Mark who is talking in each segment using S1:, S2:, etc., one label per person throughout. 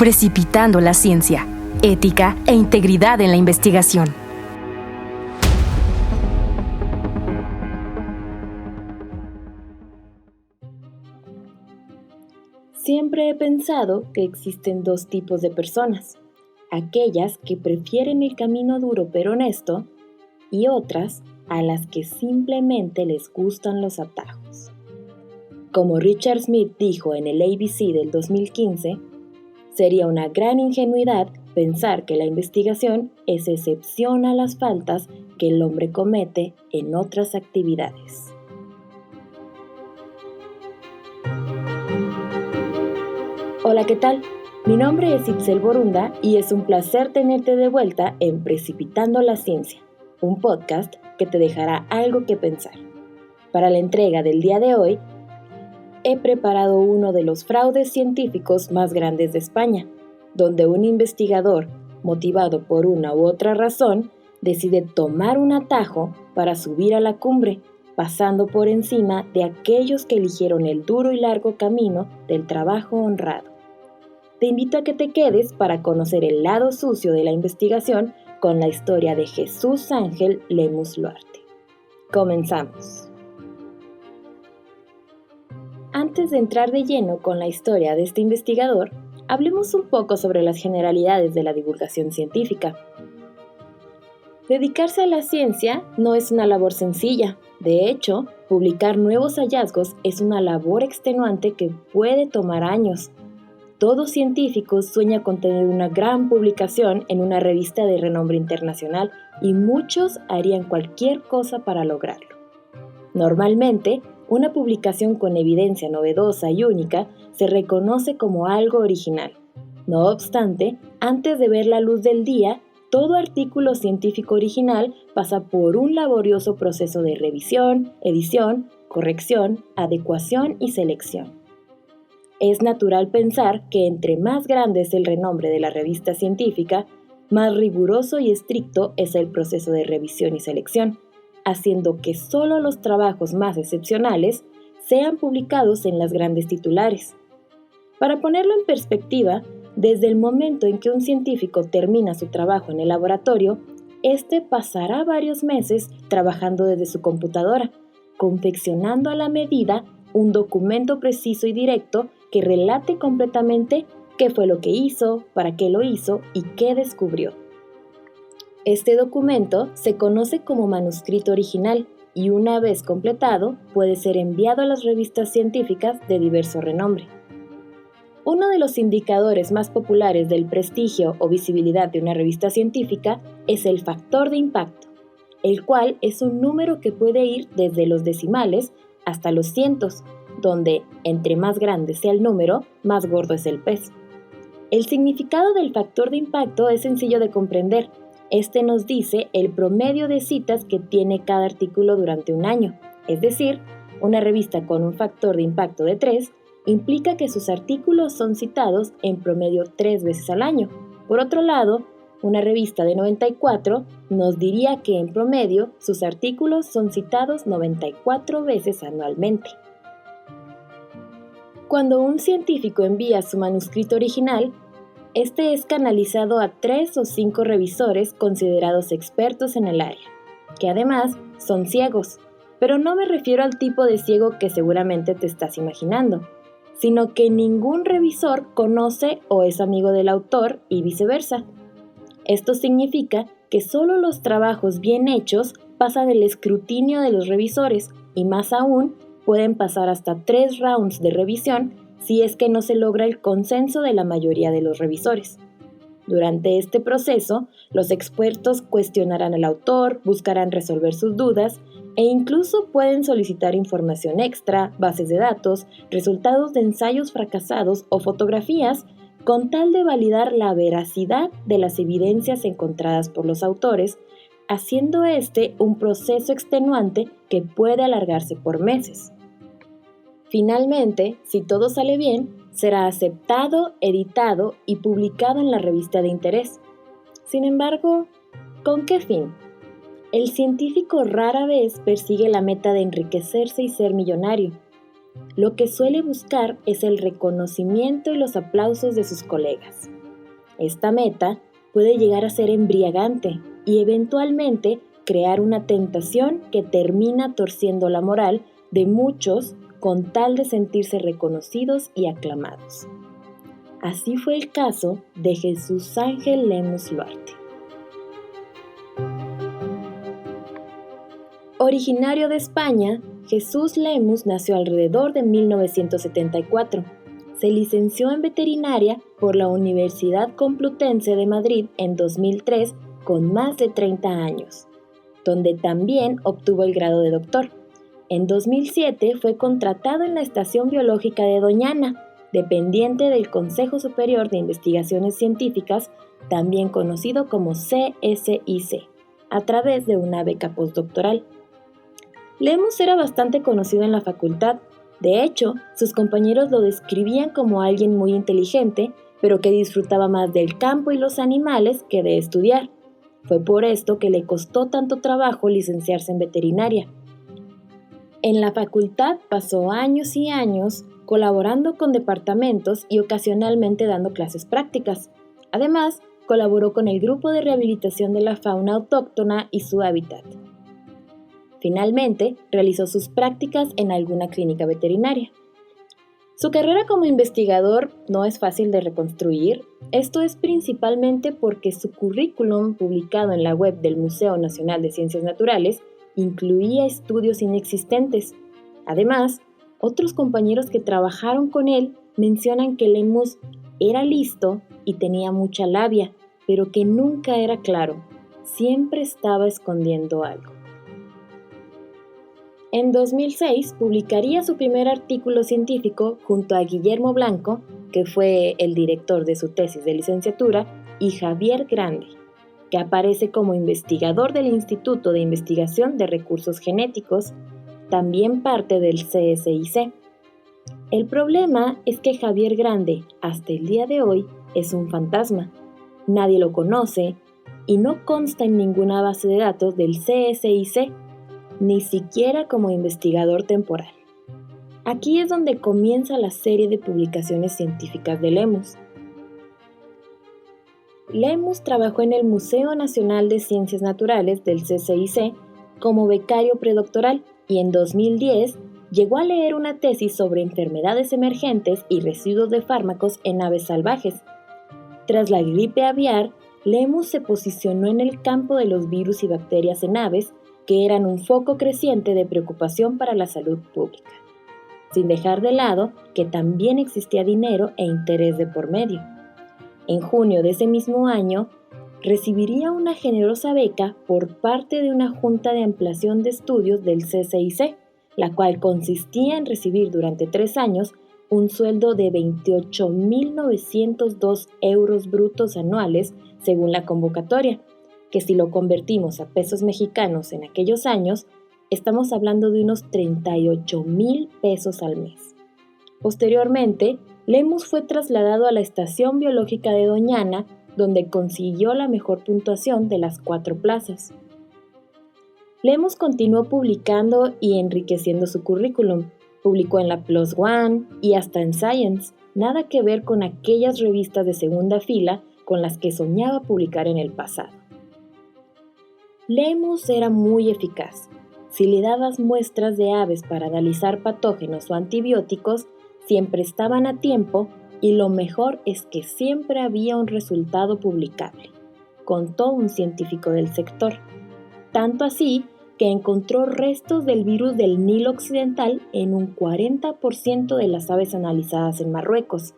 S1: Precipitando la ciencia, ética e integridad en la investigación.
S2: Siempre he pensado que existen dos tipos de personas, aquellas que prefieren el camino duro pero honesto y otras a las que simplemente les gustan los atajos. Como Richard Smith dijo en el ABC del 2015, sería una gran ingenuidad pensar que la investigación es excepción a las faltas que el hombre comete en otras actividades. Hola, ¿qué tal? Mi nombre es Itzel Borunda y es un placer tenerte de vuelta en Precipitando la Ciencia, un podcast que te dejará algo que pensar. Para la entrega del día de hoy, he preparado uno de los fraudes científicos más grandes de España, donde un investigador, motivado por una u otra razón, decide tomar un atajo para subir a la cumbre, pasando por encima de aquellos que eligieron el duro y largo camino del trabajo honrado. Te invito a que te quedes para conocer el lado sucio de la investigación con la historia de Jesús Ángel Lemus Luarte. Comenzamos. Antes de entrar de lleno con la historia de este investigador, hablemos un poco sobre las generalidades de la divulgación científica. Dedicarse a la ciencia no es una labor sencilla. De hecho, publicar nuevos hallazgos es una labor extenuante que puede tomar años. Todo científico sueña con tener una gran publicación en una revista de renombre internacional y muchos harían cualquier cosa para lograrlo. Normalmente, una publicación con evidencia novedosa y única se reconoce como algo original. No obstante, antes de ver la luz del día, todo artículo científico original pasa por un laborioso proceso de revisión, edición, corrección, adecuación y selección. Es natural pensar que entre más grande es el renombre de la revista científica, más riguroso y estricto es el proceso de revisión y selección, haciendo que solo los trabajos más excepcionales sean publicados en las grandes titulares. Para ponerlo en perspectiva, desde el momento en que un científico termina su trabajo en el laboratorio, este pasará varios meses trabajando desde su computadora, confeccionando a la medida un documento preciso y directo que relate completamente qué fue lo que hizo, para qué lo hizo y qué descubrió. Este documento se conoce como manuscrito original y una vez completado puede ser enviado a las revistas científicas de diverso renombre. Uno de los indicadores más populares del prestigio o visibilidad de una revista científica es el factor de impacto, el cual es un número que puede ir desde los decimales hasta los cientos, donde entre más grande sea el número, más gordo es el pez. El significado del factor de impacto es sencillo de comprender. Este nos dice el promedio de citas que tiene cada artículo durante un año. Es decir, una revista con un factor de impacto de 3 implica que sus artículos son citados en promedio 3 veces al año. Por otro lado, una revista de 94 nos diría que en promedio sus artículos son citados 94 veces anualmente. Cuando un científico envía su manuscrito original, este es canalizado a 3 o 5 revisores considerados expertos en el área, que además son ciegos, pero no me refiero al tipo de ciego que seguramente te estás imaginando, sino que ningún revisor conoce o es amigo del autor y viceversa. Esto significa que solo los trabajos bien hechos pasan el escrutinio de los revisores y más aún pueden pasar hasta 3 rounds de revisión si es que no se logra el consenso de la mayoría de los revisores. Durante este proceso, los expertos cuestionarán al autor, buscarán resolver sus dudas e incluso pueden solicitar información extra, bases de datos, resultados de ensayos fracasados o fotografías con tal de validar la veracidad de las evidencias encontradas por los autores, haciendo este un proceso extenuante que puede alargarse por meses. Finalmente, si todo sale bien, será aceptado, editado y publicado en la revista de interés. Sin embargo, ¿con qué fin? El científico rara vez persigue la meta de enriquecerse y ser millonario. Lo que suele buscar es el reconocimiento y los aplausos de sus colegas. Esta meta puede llegar a ser embriagante y eventualmente crear una tentación que termina torciendo la moral de muchos con tal de sentirse reconocidos y aclamados. Así fue el caso de Jesús Ángel Lemus Luarte. Originario de España, Jesús Lemus nació alrededor de 1974. Se licenció en veterinaria por la Universidad Complutense de Madrid en 2003 con más de 30 años, donde también obtuvo el grado de doctor. En 2007 fue contratado en la Estación Biológica de Doñana, dependiente del Consejo Superior de Investigaciones Científicas, también conocido como CSIC, a través de una beca postdoctoral. Lemus era bastante conocido en la facultad. De hecho, sus compañeros lo describían como alguien muy inteligente, pero que disfrutaba más del campo y los animales que de estudiar. Fue por esto que le costó tanto trabajo licenciarse en veterinaria. En la facultad pasó años y años colaborando con departamentos y ocasionalmente dando clases prácticas. Además, colaboró con el Grupo de Rehabilitación de la Fauna Autóctona y su hábitat. Finalmente, realizó sus prácticas en alguna clínica veterinaria. Su carrera como investigador no es fácil de reconstruir. Esto es principalmente porque su currículum, publicado en la web del Museo Nacional de Ciencias Naturales, incluía estudios inexistentes. Además, otros compañeros que trabajaron con él mencionan que Lemus era listo y tenía mucha labia, pero que nunca era claro. Siempre estaba escondiendo algo. En 2006 publicaría su primer artículo científico junto a Guillermo Blanco, que fue el director de su tesis de licenciatura, y Javier Grande, que aparece como investigador del Instituto de Investigación de Recursos Genéticos, también parte del CSIC. El problema es que Javier Grande, hasta el día de hoy, es un fantasma. Nadie lo conoce y no consta en ninguna base de datos del CSIC, ni siquiera como investigador temporal. Aquí es donde comienza la serie de publicaciones científicas de Lemus. Lemus trabajó en el Museo Nacional de Ciencias Naturales del CSIC como becario predoctoral y en 2010 llegó a leer una tesis sobre enfermedades emergentes y residuos de fármacos en aves salvajes. Tras la gripe aviar, Lemus se posicionó en el campo de los virus y bacterias en aves, que eran un foco creciente de preocupación para la salud pública, sin dejar de lado que también existía dinero e interés de por medio. En junio de ese mismo año, recibiría una generosa beca por parte de una junta de ampliación de estudios del CSIC, la cual consistía en recibir durante 3 años un sueldo de 28.902 euros brutos anuales según la convocatoria, que si lo convertimos a pesos mexicanos en aquellos años, estamos hablando de unos 38,000 pesos al mes. Posteriormente, Lemus fue trasladado a la Estación Biológica de Doñana, donde consiguió la mejor puntuación de las 4 plazas. Lemus continuó publicando y enriqueciendo su currículum. Publicó en la PLOS ONE y hasta en Science, nada que ver con aquellas revistas de segunda fila con las que soñaba publicar en el pasado. Lemus era muy eficaz. Si le dabas muestras de aves para analizar patógenos o antibióticos, siempre estaban a tiempo y lo mejor es que siempre había un resultado publicable, contó un científico del sector. Tanto así que encontró restos del virus del Nilo Occidental en un 40% de las aves analizadas en Marruecos.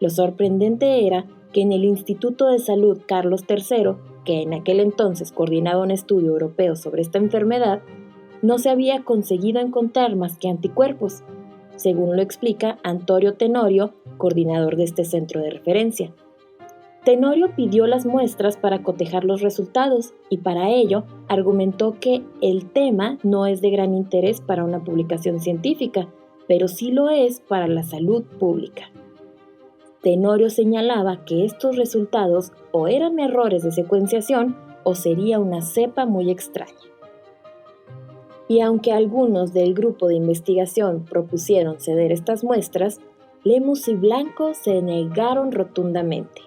S2: Lo sorprendente era que en el Instituto de Salud Carlos III, que en aquel entonces coordinaba un estudio europeo sobre esta enfermedad, no se había conseguido encontrar más que anticuerpos, según lo explica Antonio Tenorio, coordinador de este centro de referencia. Tenorio pidió las muestras para cotejar los resultados y para ello argumentó que el tema no es de gran interés para una publicación científica, pero sí lo es para la salud pública. Tenorio señalaba que estos resultados o eran errores de secuenciación o sería una cepa muy extraña. Y aunque algunos del grupo de investigación propusieron ceder estas muestras, Lemus y Blanco se negaron rotundamente,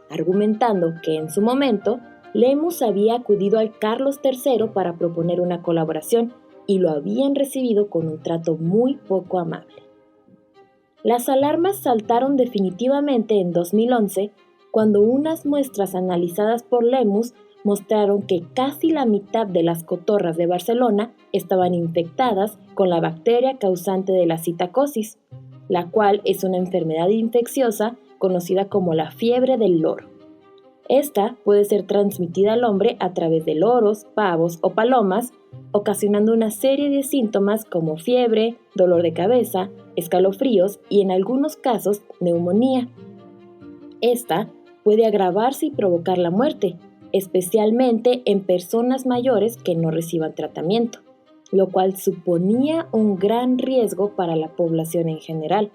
S2: argumentando que en su momento Lemus había acudido al Carlos III para proponer una colaboración y lo habían recibido con un trato muy poco amable. Las alarmas saltaron definitivamente en 2011 cuando unas muestras analizadas por Lemus mostraron que casi la mitad de las cotorras de Barcelona estaban infectadas con la bacteria causante de la citacosis, la cual es una enfermedad infecciosa conocida como la fiebre del loro. Esta puede ser transmitida al hombre a través de loros, pavos o palomas, ocasionando una serie de síntomas como fiebre, dolor de cabeza, escalofríos y en algunos casos neumonía. Esta puede agravarse y provocar la muerte, especialmente en personas mayores que no reciban tratamiento, lo cual suponía un gran riesgo para la población en general.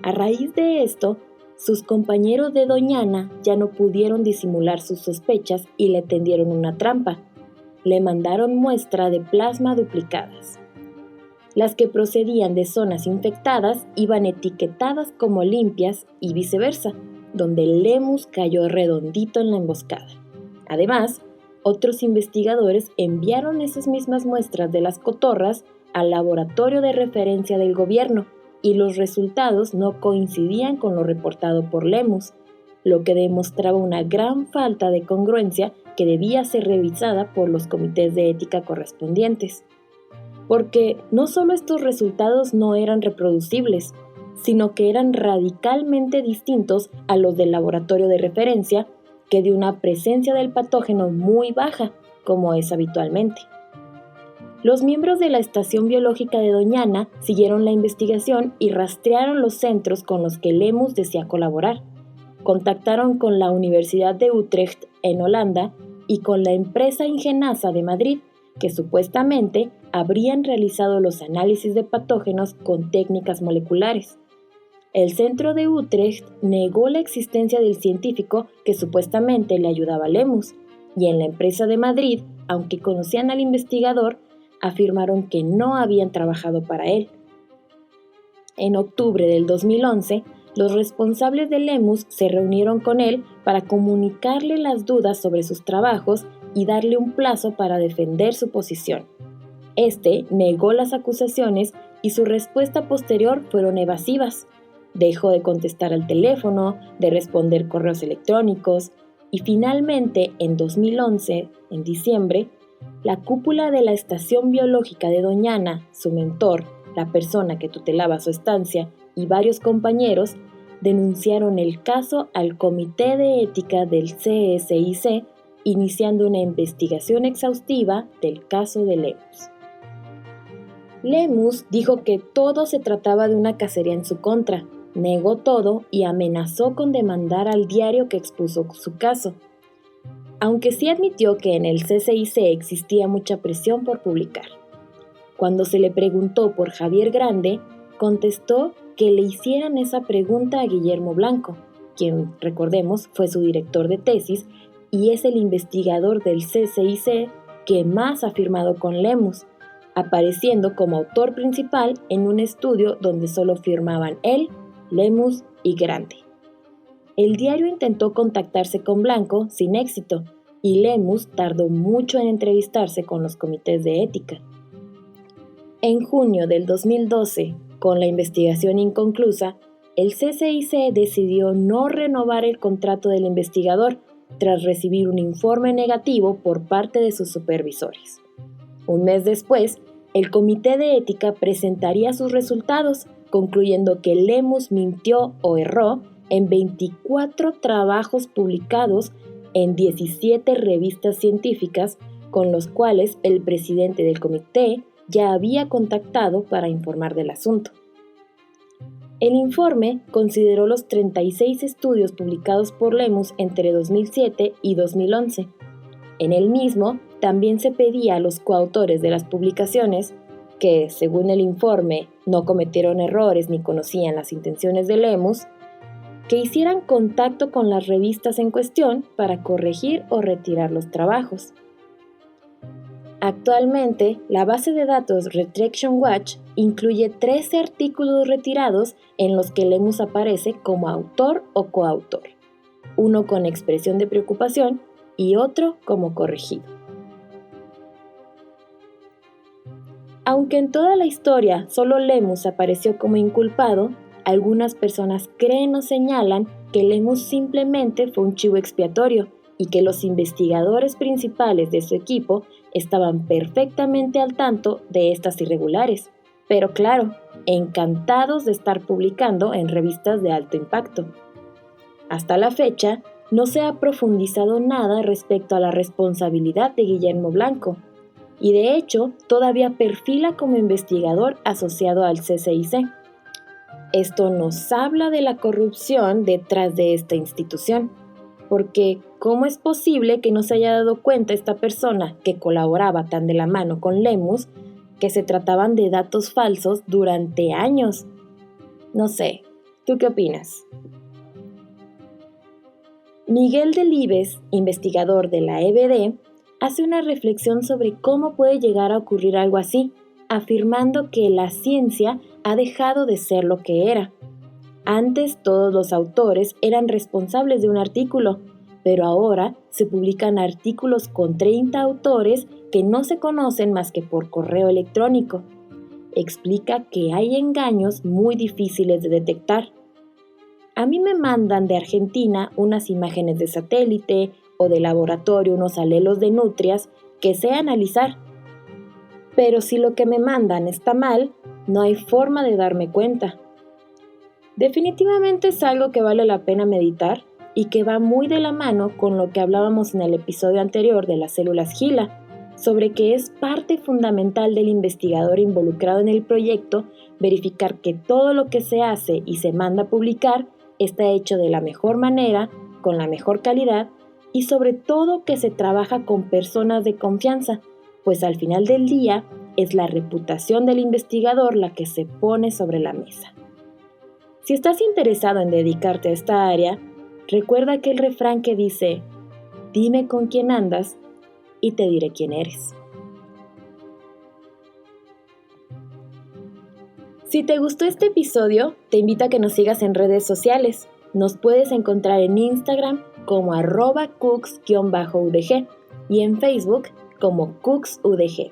S2: A raíz de esto, sus compañeros de Doñana ya no pudieron disimular sus sospechas y le tendieron una trampa. Le mandaron muestra de plasma duplicadas. Las que procedían de zonas infectadas iban etiquetadas como limpias y viceversa, donde Lemus cayó redondito en la emboscada. Además, otros investigadores enviaron esas mismas muestras de las cotorras al laboratorio de referencia del gobierno y los resultados no coincidían con lo reportado por Lemus, lo que demostraba una gran falta de congruencia que debía ser revisada por los comités de ética correspondientes. Porque no solo estos resultados no eran reproducibles, sino que eran radicalmente distintos a los del laboratorio de referencia, que de una presencia del patógeno muy baja, como es habitualmente. Los miembros de la Estación Biológica de Doñana siguieron la investigación y rastrearon los centros con los que Lemus decía colaborar. Contactaron con la Universidad de Utrecht en Holanda y con la empresa Ingenasa de Madrid, que supuestamente habrían realizado los análisis de patógenos con técnicas moleculares. El centro de Utrecht negó la existencia del científico que supuestamente le ayudaba a Lemus, y en la empresa de Madrid, aunque conocían al investigador, afirmaron que no habían trabajado para él. En octubre del 2011, los responsables de Lemus se reunieron con él para comunicarle las dudas sobre sus trabajos y darle un plazo para defender su posición. Este negó las acusaciones y su respuesta posterior fueron evasivas. Dejó de contestar al teléfono, de responder correos electrónicos y finalmente, en 2011, en diciembre, la cúpula de la Estación Biológica de Doñana, su mentor, la persona que tutelaba su estancia y varios compañeros denunciaron el caso al Comité de Ética del CSIC, iniciando una investigación exhaustiva del caso de Lemus. Lemus dijo que todo se trataba de una cacería en su contra, negó todo y amenazó con demandar al diario que expuso su caso. Aunque sí admitió que en el CSIC existía mucha presión por publicar. Cuando se le preguntó por Javier Grande, contestó que le hicieran esa pregunta a Guillermo Blanco, quien, recordemos, fue su director de tesis y es el investigador del CSIC que más ha firmado con Lemus, apareciendo como autor principal en un estudio donde solo firmaban él, Lemus y Grande. El diario intentó contactarse con Blanco sin éxito y Lemus tardó mucho en entrevistarse con los comités de ética. En junio del 2012, con la investigación inconclusa, el CSIC decidió no renovar el contrato del investigador tras recibir un informe negativo por parte de sus supervisores. Un mes después, el comité de ética presentaría sus resultados, concluyendo que Lemus mintió o erró en 24 trabajos publicados en 17 revistas científicas, con los cuales el presidente del comité ya había contactado para informar del asunto. El informe consideró los 36 estudios publicados por Lemus entre 2007 y 2011. En el mismo, también se pedía a los coautores de las publicaciones, que, según el informe, no cometieron errores ni conocían las intenciones de Lemus, que hicieran contacto con las revistas en cuestión para corregir o retirar los trabajos. Actualmente, la base de datos Retraction Watch incluye 13 artículos retirados en los que Lemus aparece como autor o coautor, uno con expresión de preocupación y otro como corregido. Aunque en toda la historia solo Lemus apareció como inculpado, algunas personas creen o señalan que Lemus simplemente fue un chivo expiatorio y que los investigadores principales de su equipo estaban perfectamente al tanto de estas irregulares, pero claro, encantados de estar publicando en revistas de alto impacto. Hasta la fecha, no se ha profundizado nada respecto a la responsabilidad de Guillermo Blanco, y de hecho todavía perfila como investigador asociado al CCIC. Esto nos habla de la corrupción detrás de esta institución, porque ¿cómo es posible que no se haya dado cuenta esta persona que colaboraba tan de la mano con Lemus que se trataban de datos falsos durante años? No sé, ¿tú qué opinas? Miguel Delibes, investigador de la EBD, hace una reflexión sobre cómo puede llegar a ocurrir algo así, afirmando que la ciencia ha dejado de ser lo que era. Antes todos los autores eran responsables de un artículo, pero ahora se publican artículos con 30 autores que no se conocen más que por correo electrónico. Explica que hay engaños muy difíciles de detectar. A mí me mandan de Argentina unas imágenes de satélite o de laboratorio unos alelos de nutrias que sé analizar. Pero si lo que me mandan está mal, no hay forma de darme cuenta. Definitivamente es algo que vale la pena meditar y que va muy de la mano con lo que hablábamos en el episodio anterior de las células Gila, sobre que es parte fundamental del investigador involucrado en el proyecto verificar que todo lo que se hace y se manda a publicar está hecho de la mejor manera, con la mejor calidad y sobre todo que se trabaja con personas de confianza, pues al final del día es la reputación del investigador la que se pone sobre la mesa. Si estás interesado en dedicarte a esta área, recuerda aquel refrán que dice: dime con quién andas y te diré quién eres. Si te gustó este episodio, te invito a que nos sigas en redes sociales. Nos puedes encontrar en Instagram como @cooks_udg y en Facebook como cooksudg.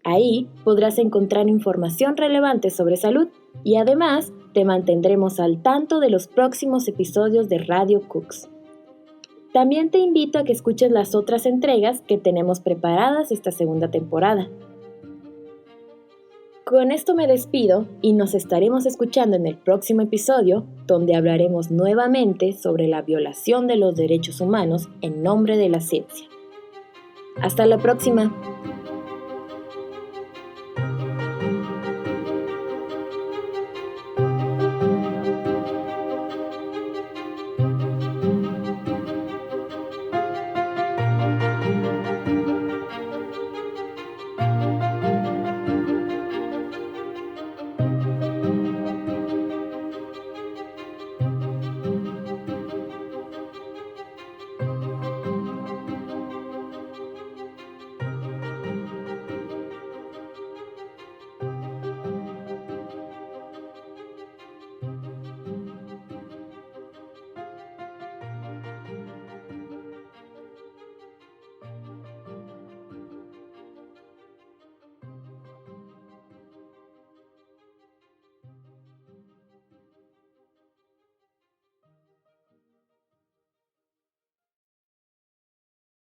S2: Ahí podrás encontrar información relevante sobre salud y además te mantendremos al tanto de los próximos episodios de Radio Cooks. También te invito a que escuches las otras entregas que tenemos preparadas esta segunda temporada. Con esto me despido y nos estaremos escuchando en el próximo episodio, donde hablaremos nuevamente sobre la violación de los derechos humanos en nombre de la ciencia. ¡Hasta la próxima!